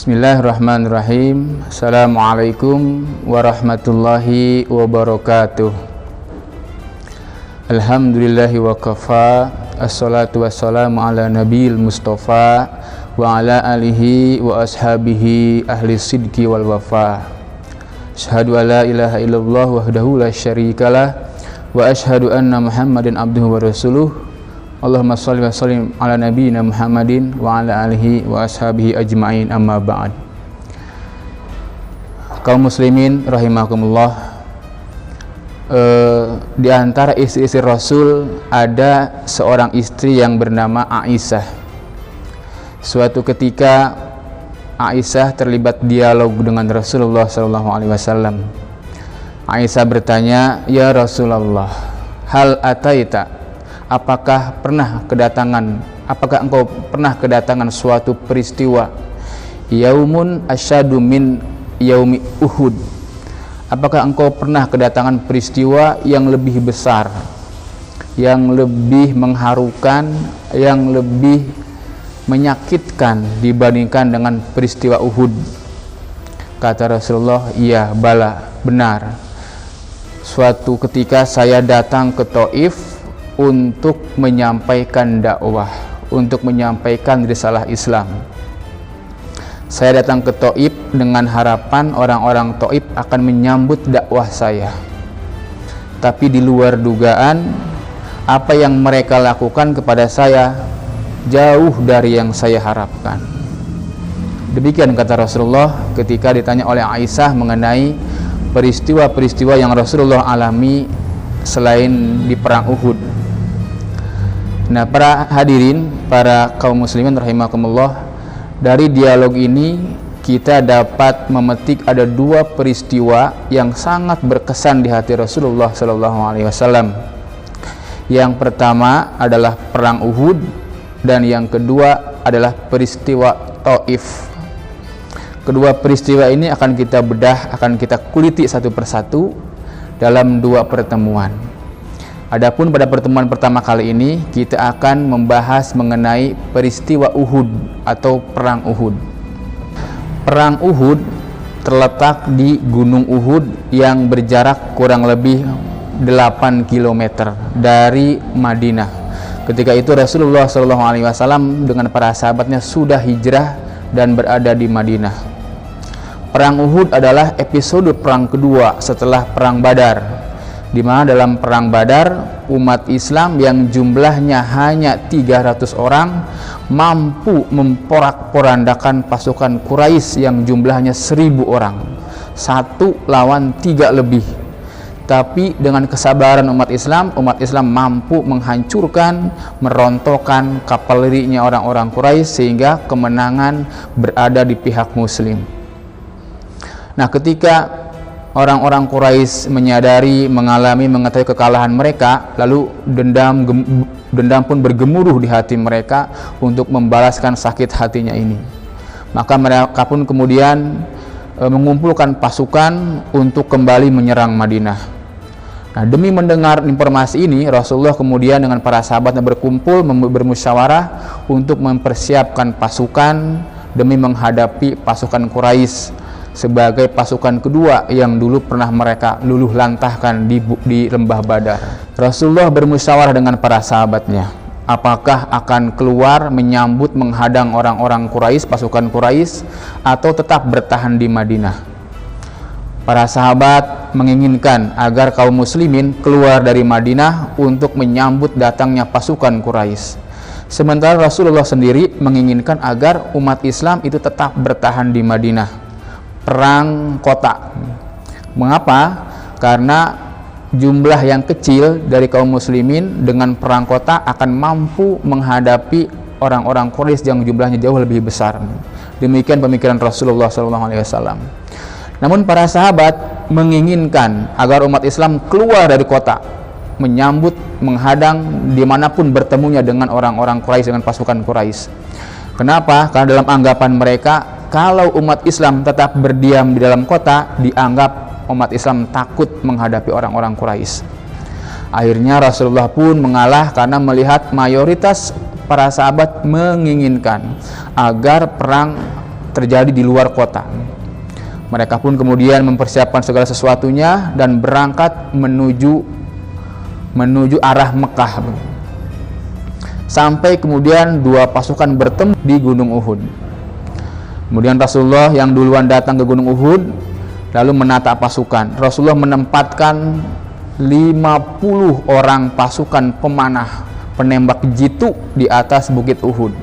Bismillahirrahmanirrahim. Assalamualaikum warahmatullahi wabarakatuh. Alhamdulillahi wa kafa. Assalatu wassalamu ala nabiyil mustafa wa ala alihi wa ashabihi ahli sidqi wal wafa. Asyhadu an la ilaha illallah wahdahu la syarikalah wa asyhadu anna Muhammadan abduhu wa rasuluh. Allahumma shalli wa sallim ala nabiyyina Muhammadin wa ala alihi wa ashabihi ajma'in, amma ba'd. Kaum muslimin rahimakumullah, di antara istri-istri Rasul ada seorang istri yang bernama Aisyah. Suatu ketika Aisyah terlibat dialog dengan Rasulullah SAW. Aisyah bertanya, "Ya Rasulullah, hal ataita, apakah engkau pernah kedatangan suatu peristiwa yaumun asyadu min yaumi Uhud? Apakah engkau pernah kedatangan peristiwa yang lebih besar, yang lebih mengharukan, yang lebih menyakitkan dibandingkan dengan peristiwa Uhud?" Kata Rasulullah, "Iya, bala, benar. Suatu ketika saya datang ke Taif untuk menyampaikan dakwah, untuk menyampaikan risalah Islam. Saya datang ke Taif dengan harapan orang-orang Taif akan menyambut dakwah saya. Tapi di luar dugaan, apa yang mereka lakukan kepada saya jauh dari yang saya harapkan." Demikian kata Rasulullah ketika ditanya oleh Aisyah mengenai peristiwa-peristiwa yang Rasulullah alami selain di perang Uhud. Nah, para hadirin, para kaum muslimin rahimakumullah, dari dialog ini kita dapat memetik ada dua peristiwa yang sangat berkesan di hati Rasulullah SAW. Yang pertama adalah perang Uhud, dan yang kedua adalah peristiwa Taif. Kedua peristiwa ini akan kita bedah, akan kita kuliti satu persatu dalam dua pertemuan. Adapun pada pertemuan pertama kali ini kita akan membahas mengenai peristiwa Uhud atau perang Uhud. Perang Uhud terletak di Gunung Uhud yang berjarak kurang lebih 8 km dari Madinah. Ketika itu Rasulullah SAW dengan para sahabatnya sudah hijrah dan berada di Madinah. Perang Uhud adalah episode perang kedua setelah perang Badar, di mana dalam perang Badar umat Islam yang jumlahnya hanya 300 orang mampu memporak-porandakan pasukan Quraisy yang jumlahnya 1000 orang, 1 lawan 3 lebih. Tapi dengan kesabaran umat Islam mampu menghancurkan, merontokkan kavalerinya orang-orang Quraisy sehingga kemenangan berada di pihak Muslim. Nah, ketika orang-orang Quraisy mengetahui kekalahan mereka, lalu dendam pun bergemuruh di hati mereka untuk membalaskan sakit hatinya ini. Maka mereka pun kemudian mengumpulkan pasukan untuk kembali menyerang Madinah. Nah, demi mendengar informasi ini, Rasulullah kemudian dengan para sahabatnya berkumpul bermusyawarah untuk mempersiapkan pasukan demi menghadapi pasukan Quraisy sebagai pasukan kedua yang dulu pernah mereka luluh lantahkan di lembah Badar. Rasulullah bermusyawarah dengan para sahabatnya, apakah akan keluar menyambut menghadang orang-orang Quraisy, pasukan Quraisy, atau tetap bertahan di Madinah. Para sahabat menginginkan agar kaum muslimin keluar dari Madinah untuk menyambut datangnya pasukan Quraisy. Sementara Rasulullah sendiri menginginkan agar umat Islam itu tetap bertahan di Madinah. Perang kota. Mengapa? Karena jumlah yang kecil dari kaum muslimin dengan perang kota akan mampu menghadapi orang-orang Quraisy yang jumlahnya jauh lebih besar. Demikian pemikiran Rasulullah SAW. Namun para sahabat menginginkan agar umat Islam keluar dari kota, menyambut, menghadang dimanapun bertemunya dengan orang-orang Quraisy, dengan pasukan Quraisy. Kenapa? Karena dalam anggapan mereka, kalau umat Islam tetap berdiam di dalam kota, dianggap umat Islam takut menghadapi orang-orang Quraisy. Akhirnya Rasulullah pun mengalah karena melihat mayoritas para sahabat menginginkan agar perang terjadi di luar kota. Mereka pun kemudian mempersiapkan segala sesuatunya dan berangkat menuju arah Mekah. Sampai kemudian dua pasukan bertemu di Gunung Uhud. Kemudian Rasulullah yang duluan datang ke Gunung Uhud lalu menata pasukan. Rasulullah menempatkan 50 orang pasukan pemanah, penembak jitu di atas bukit Uhud.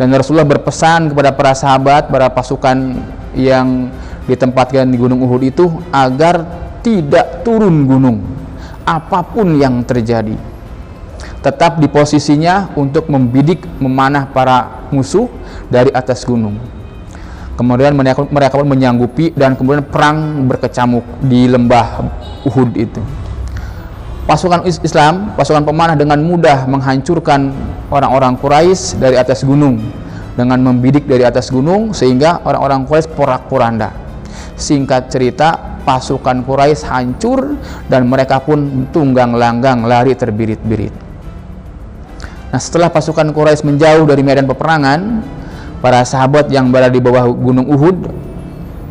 Dan Rasulullah berpesan kepada para sahabat, para pasukan yang ditempatkan di Gunung Uhud itu agar tidak turun gunung apapun yang terjadi. Tetap di posisinya untuk membidik, memanah para musuh dari atas gunung. Kemudian mereka pun menyanggupi dan kemudian perang berkecamuk di lembah Uhud itu. Pasukan Islam, pasukan pemanah dengan mudah menghancurkan orang-orang Quraisy dari atas gunung dengan membidik dari atas gunung sehingga orang-orang Quraisy porak-poranda. Singkat cerita, pasukan Quraisy hancur dan mereka pun tunggang langgang lari terbirit-birit. Nah, setelah pasukan Quraisy menjauh dari medan peperangan, para sahabat yang berada di bawah Gunung Uhud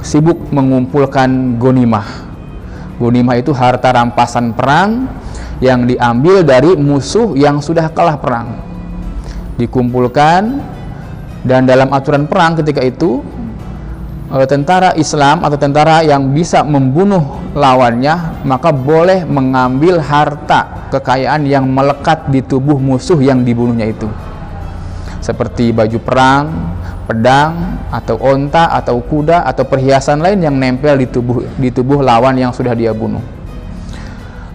sibuk mengumpulkan ghanimah. Ghanimah itu harta rampasan perang yang diambil dari musuh yang sudah kalah perang. Dikumpulkan, dan dalam aturan perang ketika itu tentara Islam atau tentara yang bisa membunuh lawannya maka boleh mengambil harta kekayaan yang melekat di tubuh musuh yang dibunuhnya itu, seperti baju perang, pedang, atau onta, atau kuda, atau perhiasan lain yang nempel di tubuh lawan yang sudah dia bunuh.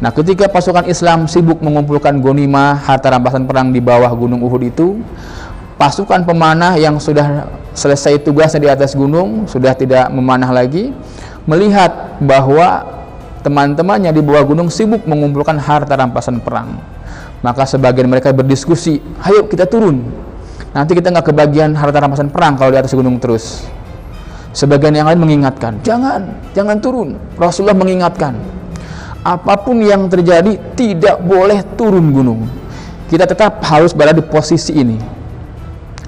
Nah, ketika pasukan Islam sibuk mengumpulkan ghanimah, harta rampasan perang di bawah Gunung Uhud itu, pasukan pemanah yang sudah selesai tugasnya di atas gunung, sudah tidak memanah lagi, melihat bahwa teman-temannya di bawah gunung sibuk mengumpulkan harta rampasan perang. Maka sebagian mereka berdiskusi, ayo kita turun, nanti kita nggak kebagian harta rampasan perang kalau di atas gunung terus. Sebagian yang lain mengingatkan, jangan turun. Rasulullah mengingatkan, apapun yang terjadi tidak boleh turun gunung, kita tetap harus berada di posisi ini.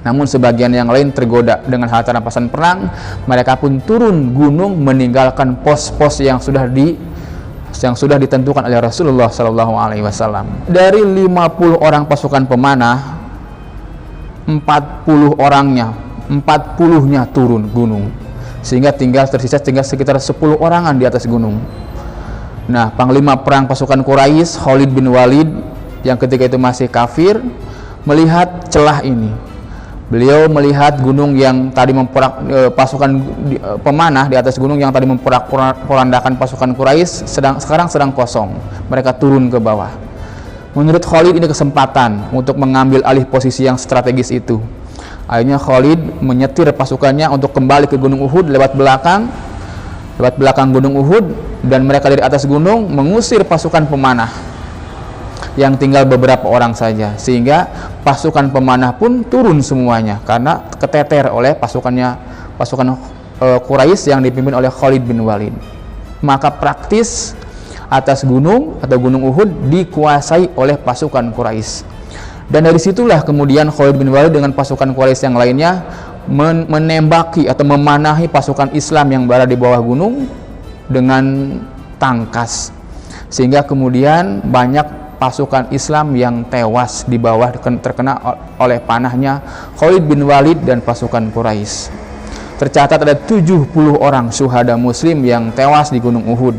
Namun sebagian yang lain tergoda dengan harta rampasan perang, mereka pun turun gunung meninggalkan pos-pos yang sudah ditentukan oleh Rasulullah SAW. Dari 50 orang pasukan pemanah, 40-nya turun gunung, sehingga tersisa sekitar 10 orangan di atas gunung. Nah, panglima perang pasukan Quraisy, Khalid bin Walid, yang ketika itu masih kafir, melihat celah ini. Beliau melihat gunung yang tadi pasukan pemanah di atas gunung yang tadi memporak-porandakan pasukan Quraisy sekarang sedang kosong. Mereka turun ke bawah. Menurut Khalid ini kesempatan untuk mengambil alih posisi yang strategis itu. Akhirnya Khalid menyetir pasukannya untuk kembali ke Gunung Uhud lewat belakang Gunung Uhud, dan mereka dari atas gunung mengusir pasukan pemanah yang tinggal beberapa orang saja, sehingga pasukan pemanah pun turun semuanya karena keteter oleh pasukan Quraisy yang dipimpin oleh Khalid bin Walid. Maka praktis atas gunung atau Gunung Uhud dikuasai oleh pasukan Quraisy. Dan dari situlah kemudian Khalid bin Walid dengan pasukan Quraisy yang lainnya menembaki atau memanahi pasukan Islam yang berada di bawah gunung dengan tangkas, sehingga kemudian banyak pasukan Islam yang tewas di bawah terkena oleh panahnya Khalid bin Walid dan pasukan Quraisy. Tercatat ada 70 orang syuhada muslim yang tewas di Gunung Uhud.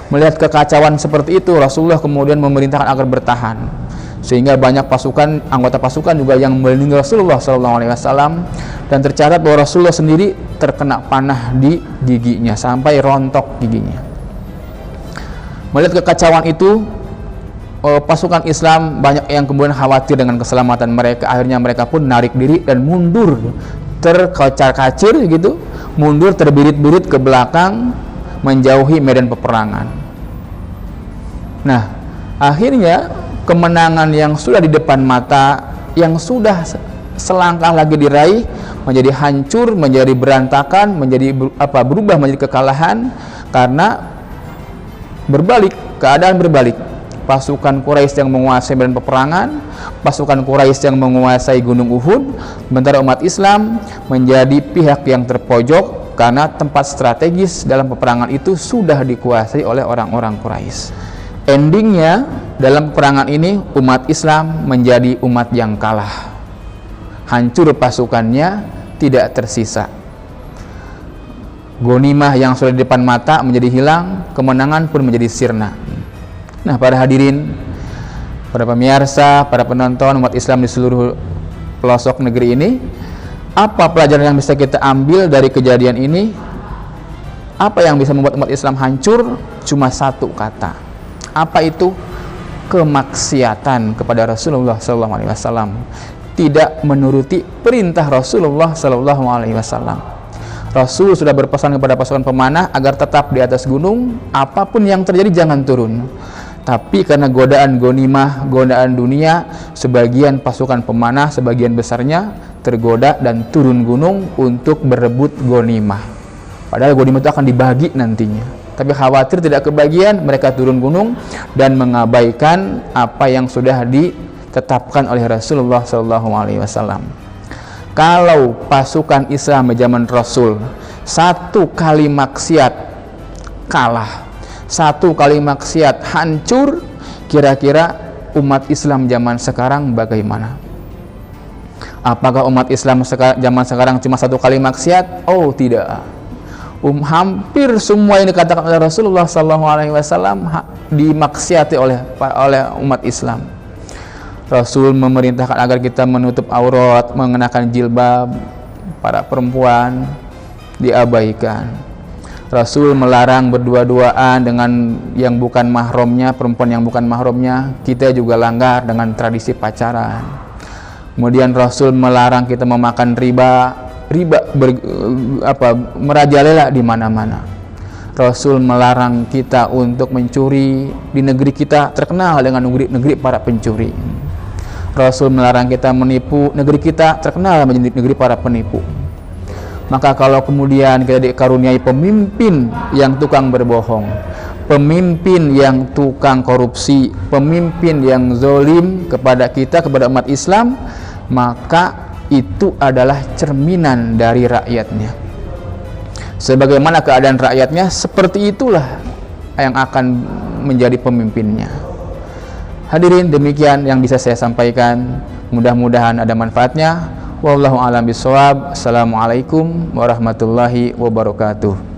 Melihat kekacauan seperti itu, Rasulullah kemudian memerintahkan agar bertahan, sehingga banyak anggota pasukan juga yang melindungi Rasulullah SAW, dan tercatat bahwa Rasulullah sendiri terkena panah di giginya sampai rontok giginya. Melihat kekacauan itu, pasukan Islam banyak yang kemudian khawatir dengan keselamatan mereka. Akhirnya mereka pun narik diri dan mundur terkacar-kacir gitu, mundur terbirit-birit ke belakang menjauhi medan peperangan. Nah, akhirnya kemenangan yang sudah di depan mata, yang sudah selangkah lagi diraih, menjadi hancur, menjadi berantakan, berubah menjadi kekalahan karena keadaan berbalik. pasukan Quraisy yang menguasai medan peperangan, pasukan Quraisy yang menguasai Gunung Uhud, sementara umat Islam menjadi pihak yang terpojok karena tempat strategis dalam peperangan itu sudah dikuasai oleh orang-orang Quraisy. Endingnya dalam peperangan ini umat Islam menjadi umat yang kalah. Hancur pasukannya, tidak tersisa. Ghanimah yang sudah di depan mata menjadi hilang, kemenangan pun menjadi sirna. Nah, para hadirin, para pemirsa, para penonton umat Islam di seluruh pelosok negeri ini, apa pelajaran yang bisa kita ambil dari kejadian ini? Apa yang bisa membuat umat Islam hancur? Cuma satu kata. Apa itu? Kemaksiatan kepada Rasulullah SAW. Tidak menuruti perintah Rasulullah SAW. Rasul sudah berpesan kepada pasukan pemanah agar tetap di atas gunung, apapun yang terjadi jangan turun. Tapi karena godaan ghanimah, godaan dunia, sebagian pasukan pemanah, sebagian besarnya tergoda dan turun gunung untuk berebut ghanimah. Padahal ghanimah itu akan dibagi nantinya. Tapi khawatir tidak kebagian, mereka turun gunung dan mengabaikan apa yang sudah ditetapkan oleh Rasulullah SAW. Kalau pasukan Islam zaman Rasul satu kali maksiat kalah, satu kali maksiat hancur, kira-kira umat Islam zaman sekarang bagaimana? Apakah umat Islam zaman sekarang cuma satu kali maksiat? Oh tidak. Hampir semua yang dikatakan oleh Rasulullah SAW dimaksiati oleh umat Islam. Rasul memerintahkan agar kita menutup aurat, mengenakan jilbab, para perempuan diabaikan. Rasul melarang berdua-duaan dengan yang bukan mahramnya, perempuan yang bukan mahramnya. Kita juga langgar dengan tradisi pacaran. Kemudian Rasul melarang kita memakan riba merajalela di mana-mana. Rasul melarang kita untuk mencuri. Di negeri kita terkenal dengan negeri para pencuri. Rasul melarang kita menipu, negeri kita terkenal menjadi negeri para penipu. Maka kalau kemudian kita dikaruniai pemimpin yang tukang berbohong, pemimpin yang tukang korupsi, pemimpin yang zalim kepada kita, kepada umat Islam, maka itu adalah cerminan dari rakyatnya. Sebagaimana keadaan rakyatnya, seperti itulah yang akan menjadi pemimpinnya. Hadirin, demikian yang bisa saya sampaikan. Mudah-mudahan ada manfaatnya. Wallahu a'lam bishawab. Assalamualaikum warahmatullahi wabarakatuh.